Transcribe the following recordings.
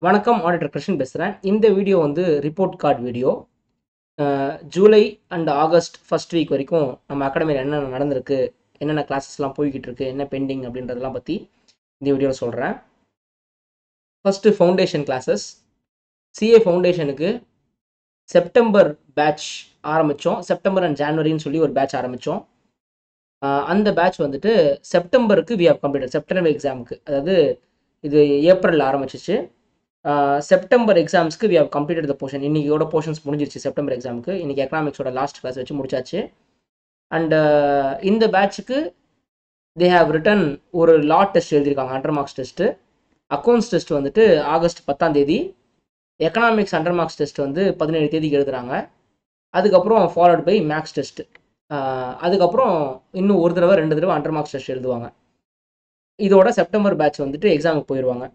வணக்கம் ஆடிட்டர் கிருஷ்ணன் பேசுகிறேன். இந்த வீடியோ வந்து report card video. July and August first week வரைக்கும் நம்ம அகாடமியில் என்னென்ன நடந்திருக்கு, என்னென்ன கிளாஸஸ்லாம் போய்கிட்டு இருக்கு, என்ன பெண்டிங் அப்படின்றதெல்லாம் பற்றி இந்த வீடியோவில் சொல்கிறேன். First foundation classes. சிஏ ஃபவுண்டேஷனுக்கு செப்டம்பர் பேட்ச் ஆரம்பித்தோம். செப்டம்பர் அண்ட் ஜான்வரின்னு சொல்லி ஒரு பேட்ச் ஆரம்பித்தோம். அந்த பேட்ச் வந்துட்டு செப்டம்பருக்கு வி ஹவ் கம்ப்ளீட்டட். செப்டம்பர் எக்ஸாமுக்கு, அதாவது இது ஏப்ரலில் ஆரம்பிச்சிச்சு. செப்டம்பர் எக்ஸாம்ஸ்க்கு we have completed the portion. இன்றைக்கியோட போர்ஷன்ஸ் முடிஞ்சிருச்சு. செப்டம்பர் எக்ஸாமுக்கு இன்றைக்கி எக்கனாமிக்ஸோட லாஸ்ட் கிளாஸ் வச்சு முடிச்சாச்சு. அண்ட் இந்த பேட்சுக்கு தே ஹாவ் ரிட்டன் ஒரு லா டெஸ்ட் எழுதியிருக்காங்க, under marks test. Accounts test வந்துட்டு August 10 economics under marks test வந்து 17 எழுதுகிறாங்க. அதுக்கப்புறம் ஃபாலோட் பை மேக்ஸ் டெஸ்ட்டு. அதுக்கப்புறம் இன்னும் ஒரு தடவை 2 தடவை அண்டர் மார்க்ஸ் டெஸ்ட் எழுதுவாங்க. இதோட செப்டம்பர் பேட்ச் வந்துட்டு எக்ஸாமுக்கு போயிடுவாங்க.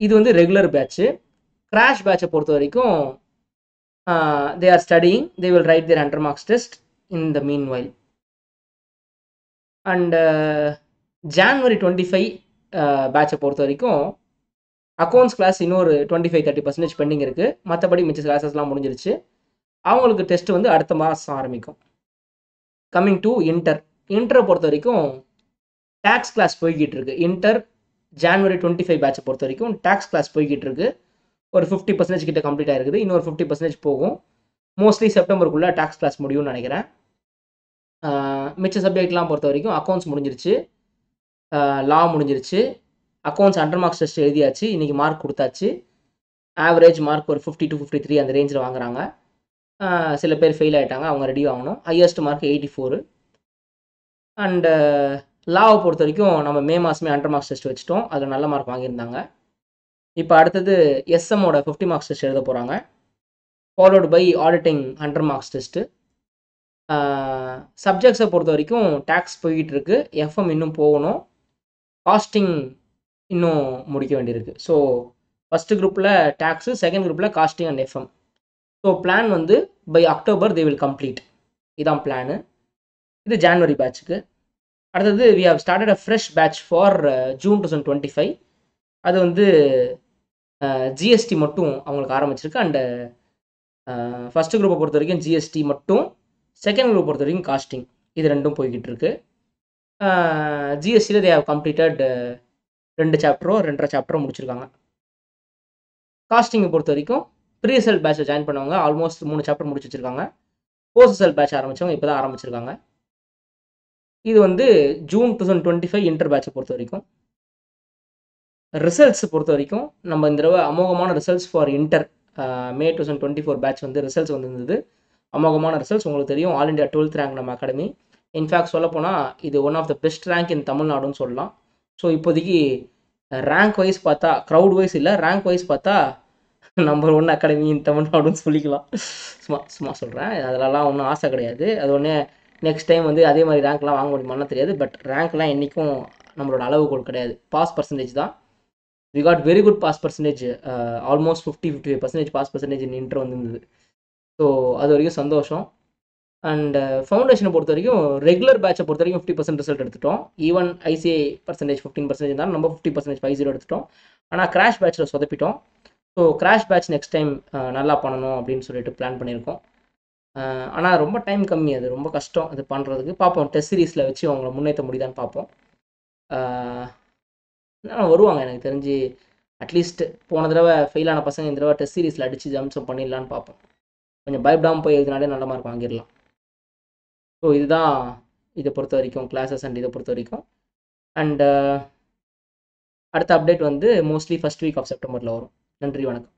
இது வந்து ரெகுலர் பேட்ச்சு. கிராஷ் பேட்சை பொறுத்த வரைக்கும் they are studying, they will write their under marks test in the meanwhile. And January 25 பேட்சை பொறுத்த வரைக்கும் அக்கௌண்ட்ஸ் கிளாஸ் இன்னொரு 25-30% பெண்டிங் இருக்குது. மற்றபடி மிச்ச கிளாஸஸ்லாம் முடிஞ்சிருச்சு. அவங்களுக்கு டெஸ்ட் வந்து அடுத்த மாதம் ஆரம்பிக்கும். கம்மிங் டு இன்டரை பொறுத்த வரைக்கும் டேக்ஸ் கிளாஸ் போய்கிட்டு இருக்கு. இன்டர் ஜான்வரி 25 பேட்சை பொறுத்த வரைக்கும் டேக்ஸ் கிளாஸ் போய்கிட்டு இருக்கு. ஒரு 50% கிட்ட கம்ப்ளீட் ஆகிருக்குது. இன்னொரு 50% போகும். மோஸ்ட்லி செப்டம்பருக்குள்ளே டேக்ஸ் கிளாஸ் முடியும்னு நினைக்கிறேன். மிச்ச சப்ஜெக்ட்லாம் பொறுத்த வரைக்கும் அக்கௌண்ட்ஸ் முடிஞ்சிருச்சு, லா முடிஞ்சிருச்சு. அக்கௌண்ட்ஸ் அண்டர் மார்க்ஸ் டெஸ்ட் எழுதியாச்சு, இன்றைக்கி மார்க் கொடுத்தாச்சு. ஆவரேஜ் மார்க் ஒரு 50 to 53 அந்த ரேஞ்சில் வாங்குறாங்க. சில பேர் ஃபெயில் ஆகிட்டாங்க, அவங்க ரெடி ஆகணும். Highest mark 84. அண்டு லாவை பொறுத்த வரைக்கும் நம்ம மே மாதமே அண்டர் மார்க்ஸ் டெஸ்ட் வச்சுட்டோம், அதில் நல்ல மார்க் வாங்கியிருந்தாங்க. இப்போ அடுத்தது எஸ்எம்மோட 50 மார்க்ஸ் டெஸ்ட் எழுத போகிறாங்க, followed by auditing under marks test. சப்ஜெக்ட்ஸை பொறுத்த வரைக்கும் டேக்ஸ் போய்கிட்டு இருக்கு, எஃப்எம் இன்னும் போகணும், காஸ்டிங் இன்னும் முடிக்க வேண்டியிருக்கு. ஸோ ஃபஸ்ட்டு குரூப்பில் டேக்ஸு, செகண்ட் குரூப்பில் costing and FM. So plan வந்து by October they will complete. இதான் பிளானு. இது ஜான்வரி பேட்சுக்கு. அடுத்தது we have started a fresh batch for June 2025. அது வந்து ஜிஎஸ்டி மட்டும் அவங்களுக்கு ஆரம்பிச்சிருக்கு. அண்டு ஃபஸ்ட்டு குரூப்பை பொறுத்த வரைக்கும் ஜிஎஸ்டி மட்டும், செகண்ட் குரூப் பொறுத்த வரைக்கும் காஸ்டிங். இது ரெண்டும் போய்கிட்டு இருக்கு. ஜிஎஸ்டியில் தே ஹவ் கம்ப்ளீட்டட் 2 சாப்டரோ 2.5 சாப்டரோ முடிச்சிருக்காங்க. காஸ்டிங்கை பொறுத்த வரைக்கும் ப்ரீ ரிசல்ட் பேட்சை ஜாயின் பண்ணவங்க ஆல்மோஸ்ட் 3 சாப்டர் முடிச்சு வச்சிருக்காங்க. போஸ்ட் ரிசல்ட் பேட்ச் ஆரம்பித்தவங்க இப்போ தான் ஆரம்பிச்சிருக்காங்க. இது வந்து ஜூன் 2025 இன்டர் பேட்சை பொறுத்த வரைக்கும். ரிசல்ட்ஸ் பொறுத்த வரைக்கும் நம்ம இந்த தடவை அமோகமான results for inter May 2024 batch வந்து ரிசல்ட்ஸ் வந்துருந்தது. அமோகமான ரிசல்ட்ஸ். உங்களுக்கு தெரியும், ஆல் இண்டியா 12th ரேங்க் நம்ம அகாடமி. இன்ஃபேக்ட் சொல்லப்போனால் இது one of the best rank in தமிழ்நாடுன்னு சொல்லலாம். ஸோ இப்போதைக்கு ரேங்க் வைஸ் பார்த்தா, க்ரௌட் வைஸ் இல்லை, ரேங்க் வைஸ் பார்த்தா நம்பர் 1 அகாடமி இன் தமிழ்நாடுன்னு சொல்லிக்கலாம். சும்மா சொல்கிறேன், அதெல்லாம் ஒன்றும் ஆசை கிடையாது. அது ஒன்று நெக்ஸ்ட் டைம் வந்து அதே மாதிரி ரேங்க்லாம் வாங்க முடியுமான்னு தெரியாது. பட் ரேங்க்லாம் என்றைக்கும் நம்மளோட அளவுகோல் கிடையாது, பாஸ் பர்சன்டேஜ் தான். We got very good pass percentage, almost 50-55% pass percentage in inter வந்துருந்தது. ஸோ அது வரைக்கும் சந்தோஷம். அண்டு ஃபவுண்டேஷனை பொறுத்த வரைக்கும் ரெகுலர் பேட்சை பொறுத்த வரைக்கும் 50% ரிசல்ட் எடுத்துட்டோம். ஈவன் ஐசிஐ பர்சன்டேஜ் 15% இருந்தாலும் நம்ம 50% 50 எடுத்துட்டோம். ஆனால் கிராஷ் பேட்சில் சொதப்பிட்டோம். So crash batch next time நல்லா பண்ணணும் அப்படின்னு சொல்லிட்டு பிளான் பண்ணியிருக்கோம். ஆனால் ரொம்ப டைம் கம்மி, அது ரொம்ப கஷ்டம் அது பண்ணுறதுக்கு. பார்ப்போம், டெஸ்ட் சீரீஸில் வச்சு அவங்கள முன்னேற்ற முடியுதான்னு பார்ப்போம். வருவாங்க எனக்கு தெரிஞ்சு. அட்லீஸ்ட் போன தடவை ஃபெயிலான பசங்க இந்த தடவை டெஸ்ட் சீரீஸில் அடித்து ஜம்ப்ஸ் பண்ணிடலான்னு பார்ப்போம். கொஞ்சம் பயப்படாமல் போய் எழுதினாலே நல்ல மார்க் வாங்கிடலாம். ஸோ இதுதான் இதை பொறுத்த வரைக்கும் கிளாஸஸ் அண்ட் இதை பொறுத்த வரைக்கும். அண்டு அடுத்த அப்டேட் வந்து மோஸ்ட்லி ஃபஸ்ட் வீக் ஆஃப் செப்டம்பரில் வரும். நன்றி, வணக்கம்.